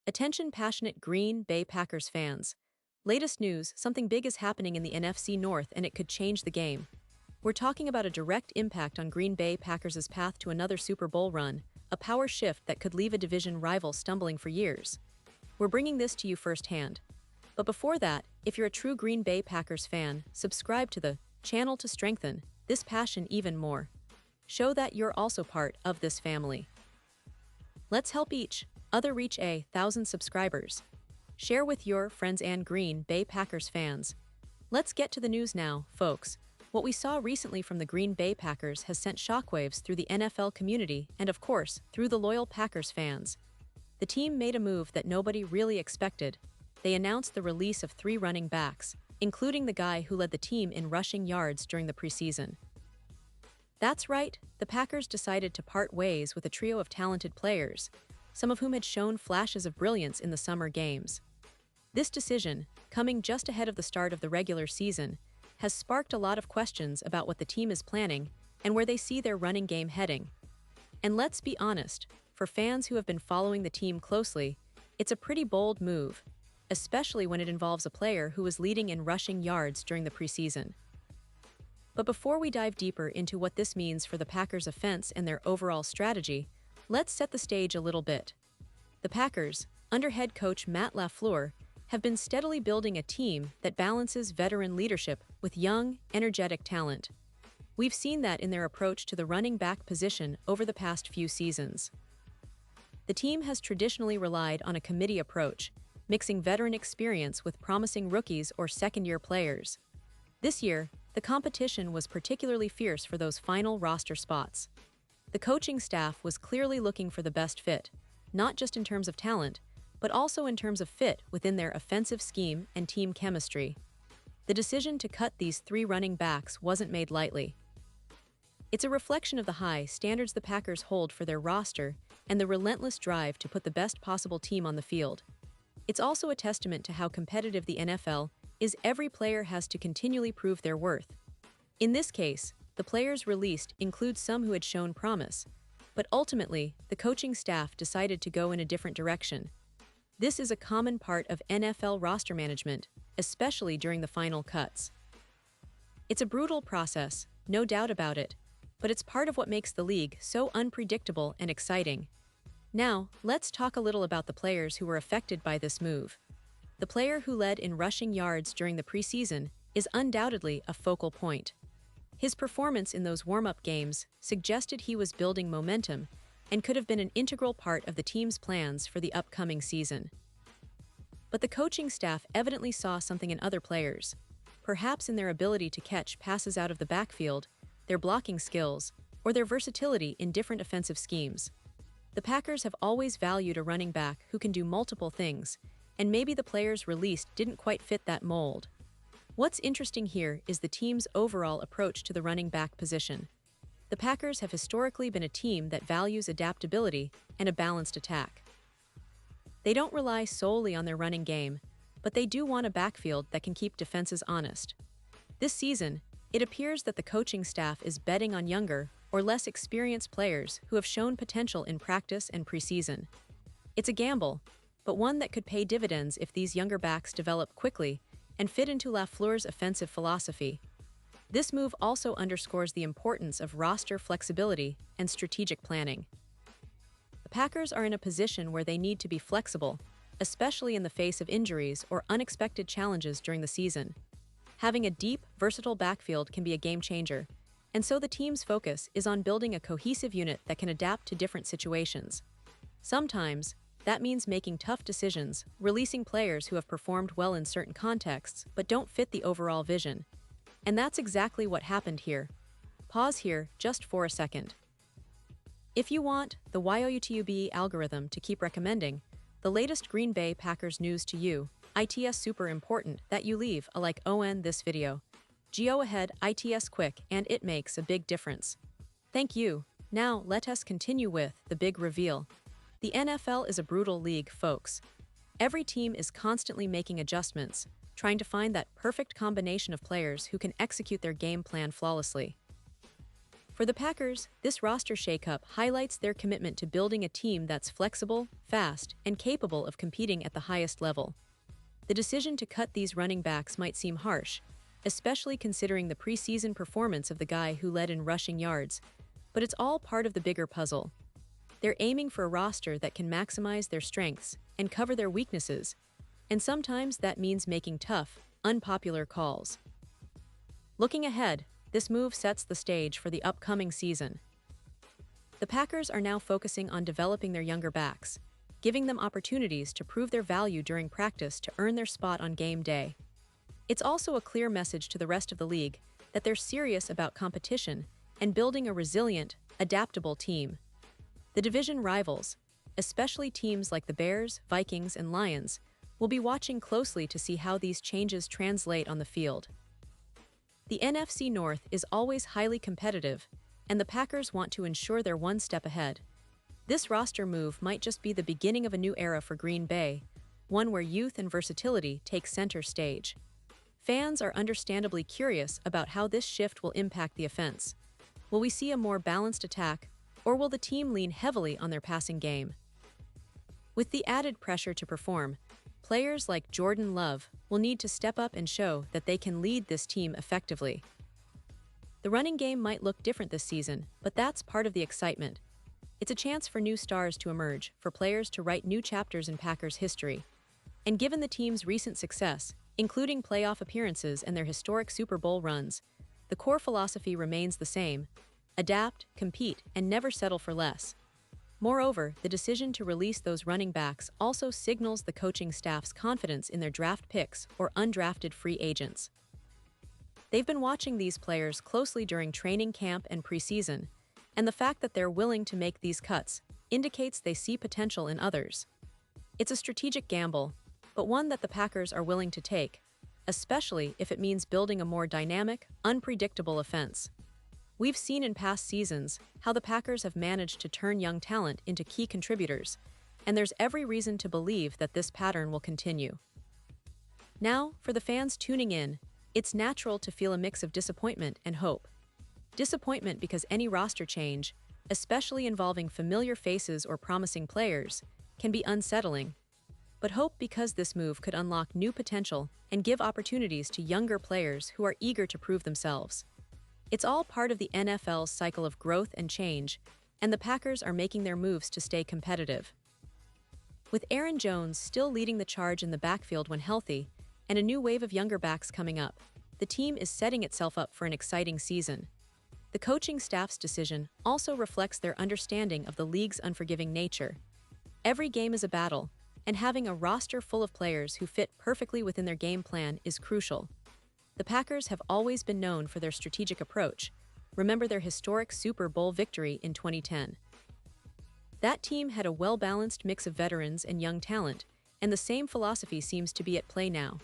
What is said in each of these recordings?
Attention passionate Green Bay Packers fans. Latest news, something big is happening in the NFC North and it could change the game. We're talking about a direct impact on Green Bay Packers' path to another Super Bowl run, a power shift that could leave a division rival stumbling for years. We're bringing this to you firsthand. But before that, if you're a true Green Bay Packers fan, subscribe to the channel to strengthen this passion even more. Show that you're also part of this family. Let's help each other reach 1,000 subscribers. Share with your friends and Green Bay Packers fans. Let's get to the news now, folks. What we saw recently from the Green Bay Packers has sent shockwaves through the NFL community and, of course, through the loyal Packers fans. The team made a move that nobody really expected. They announced the release of 3 running backs, including the guy who led the team in rushing yards during the preseason. That's right, the Packers decided to part ways with a trio of talented players, some of whom had shown flashes of brilliance in the summer games. This decision, coming just ahead of the start of the regular season, has sparked a lot of questions about what the team is planning and where they see their running game heading. And let's be honest, for fans who have been following the team closely, it's a pretty bold move, especially when it involves a player who was leading in rushing yards during the preseason. But before we dive deeper into what this means for the Packers' offense and their overall strategy, let's set the stage a little bit. The Packers, under head coach Matt LaFleur, have been steadily building a team that balances veteran leadership with young, energetic talent. We've seen that in their approach to the running back position over the past few seasons. The team has traditionally relied on a committee approach, mixing veteran experience with promising rookies or second-year players. This year, the competition was particularly fierce for those final roster spots. The coaching staff was clearly looking for the best fit, not just in terms of talent, but also in terms of fit within their offensive scheme and team chemistry. The decision to cut these 3 running backs wasn't made lightly. It's a reflection of the high standards the Packers hold for their roster and the relentless drive to put the best possible team on the field. It's also a testament to how competitive the NFL is. Every player has to continually prove their worth. In this case, the players released include some who had shown promise, but ultimately, the coaching staff decided to go in a different direction. This is a common part of NFL roster management, especially during the final cuts. It's a brutal process, no doubt about it, but it's part of what makes the league so unpredictable and exciting. Now, let's talk a little about the players who were affected by this move. The player who led in rushing yards during the preseason is undoubtedly a focal point. His performance in those warm-up games suggested he was building momentum and could have been an integral part of the team's plans for the upcoming season. But the coaching staff evidently saw something in other players, perhaps in their ability to catch passes out of the backfield, their blocking skills, or their versatility in different offensive schemes. The Packers have always valued a running back who can do multiple things, and maybe the players released didn't quite fit that mold. What's interesting here is the team's overall approach to the running back position. The Packers have historically been a team that values adaptability and a balanced attack. They don't rely solely on their running game, but they do want a backfield that can keep defenses honest. This season, it appears that the coaching staff is betting on younger or less experienced players who have shown potential in practice and preseason. It's a gamble, but one that could pay dividends if these younger backs develop quickly and fit into LaFleur's offensive philosophy. This move also underscores the importance of roster flexibility and strategic planning. The Packers are in a position where they need to be flexible, especially in the face of injuries or unexpected challenges during the season. Having a deep, versatile backfield can be a game changer, and so the team's focus is on building a cohesive unit that can adapt to different situations. Sometimes, that means making tough decisions, releasing players who have performed well in certain contexts but don't fit the overall vision. And that's exactly what happened here. Pause here just for a second. If you want the YouTube algorithm to keep recommending the latest Green Bay Packers news to you, it's super important that you leave a like on this video. Go ahead, it's quick and it makes a big difference. Thank you. Now let us continue with the big reveal. The NFL is a brutal league, folks. Every team is constantly making adjustments, trying to find that perfect combination of players who can execute their game plan flawlessly. For the Packers, this roster shakeup highlights their commitment to building a team that's flexible, fast, and capable of competing at the highest level. The decision to cut these running backs might seem harsh, especially considering the preseason performance of the guy who led in rushing yards, but it's all part of the bigger puzzle. They're aiming for a roster that can maximize their strengths and cover their weaknesses, and sometimes that means making tough, unpopular calls. Looking ahead, this move sets the stage for the upcoming season. The Packers are now focusing on developing their younger backs, giving them opportunities to prove their value during practice to earn their spot on game day. It's also a clear message to the rest of the league that they're serious about competition and building a resilient, adaptable team. The division rivals, especially teams like the Bears, Vikings, and Lions, will be watching closely to see how these changes translate on the field. The NFC North is always highly competitive, and the Packers want to ensure they're one step ahead. This roster move might just be the beginning of a new era for Green Bay, one where youth and versatility take center stage. Fans are understandably curious about how this shift will impact the offense. Will we see a more balanced attack, or will the team lean heavily on their passing game? With the added pressure to perform, players like Jordan Love will need to step up and show that they can lead this team effectively. The running game might look different this season, but that's part of the excitement. It's a chance for new stars to emerge, for players to write new chapters in Packers history. And given the team's recent success, including playoff appearances and their historic Super Bowl runs, the core philosophy remains the same: adapt, compete, and never settle for less. Moreover, the decision to release those running backs also signals the coaching staff's confidence in their draft picks or undrafted free agents. They've been watching these players closely during training camp and preseason, and the fact that they're willing to make these cuts indicates they see potential in others. It's a strategic gamble, but one that the Packers are willing to take, especially if it means building a more dynamic, unpredictable offense. We've seen in past seasons how the Packers have managed to turn young talent into key contributors, and there's every reason to believe that this pattern will continue. Now, for the fans tuning in, it's natural to feel a mix of disappointment and hope. Disappointment because any roster change, especially involving familiar faces or promising players, can be unsettling. But hope because this move could unlock new potential and give opportunities to younger players who are eager to prove themselves. It's all part of the NFL's cycle of growth and change, and the Packers are making their moves to stay competitive. With Aaron Jones still leading the charge in the backfield when healthy, and a new wave of younger backs coming up, the team is setting itself up for an exciting season. The coaching staff's decision also reflects their understanding of the league's unforgiving nature. Every game is a battle, and having a roster full of players who fit perfectly within their game plan is crucial. The Packers have always been known for their strategic approach. Remember their historic Super Bowl victory in 2010. That team had a well-balanced mix of veterans and young talent, and the same philosophy seems to be at play now.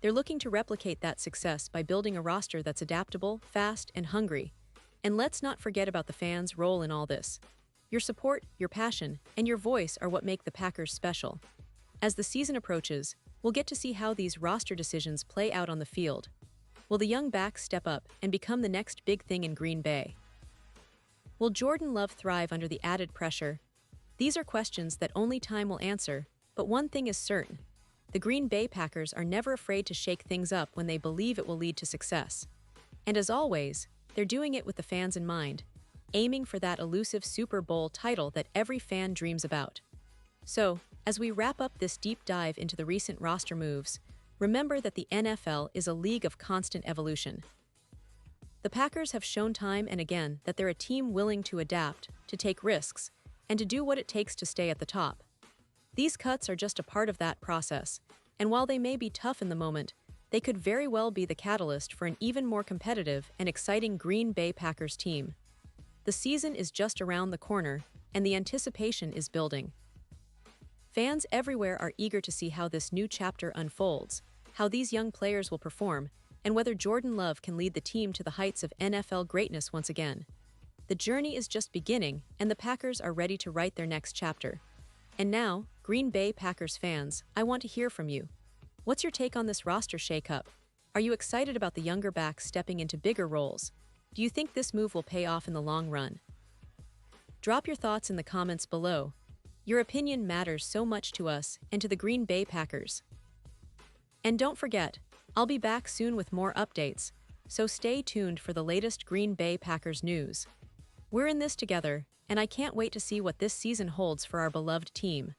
They're looking to replicate that success by building a roster that's adaptable, fast, and hungry. And let's not forget about the fans' role in all this. Your support, your passion, and your voice are what make the Packers special. As the season approaches, we'll get to see how these roster decisions play out on the field. Will the young backs step up and become the next big thing in Green Bay? Will Jordan Love thrive under the added pressure? These are questions that only time will answer, but one thing is certain: the Green Bay Packers are never afraid to shake things up when they believe it will lead to success. And as always, they're doing it with the fans in mind, aiming for that elusive Super Bowl title that every fan dreams about. So, as we wrap up this deep dive into the recent roster moves, remember that the NFL is a league of constant evolution. The Packers have shown time and again that they're a team willing to adapt, to take risks, and to do what it takes to stay at the top. These cuts are just a part of that process, and while they may be tough in the moment, they could very well be the catalyst for an even more competitive and exciting Green Bay Packers team. The season is just around the corner, and the anticipation is building. Fans everywhere are eager to see how this new chapter unfolds, how these young players will perform, and whether Jordan Love can lead the team to the heights of NFL greatness once again. The journey is just beginning, and the Packers are ready to write their next chapter. And now, Green Bay Packers fans, I want to hear from you. What's your take on this roster shakeup? Are you excited about the younger backs stepping into bigger roles? Do you think this move will pay off in the long run? Drop your thoughts in the comments below. Your opinion matters so much to us and to the Green Bay Packers. And don't forget, I'll be back soon with more updates, so stay tuned for the latest Green Bay Packers news. We're in this together, and I can't wait to see what this season holds for our beloved team.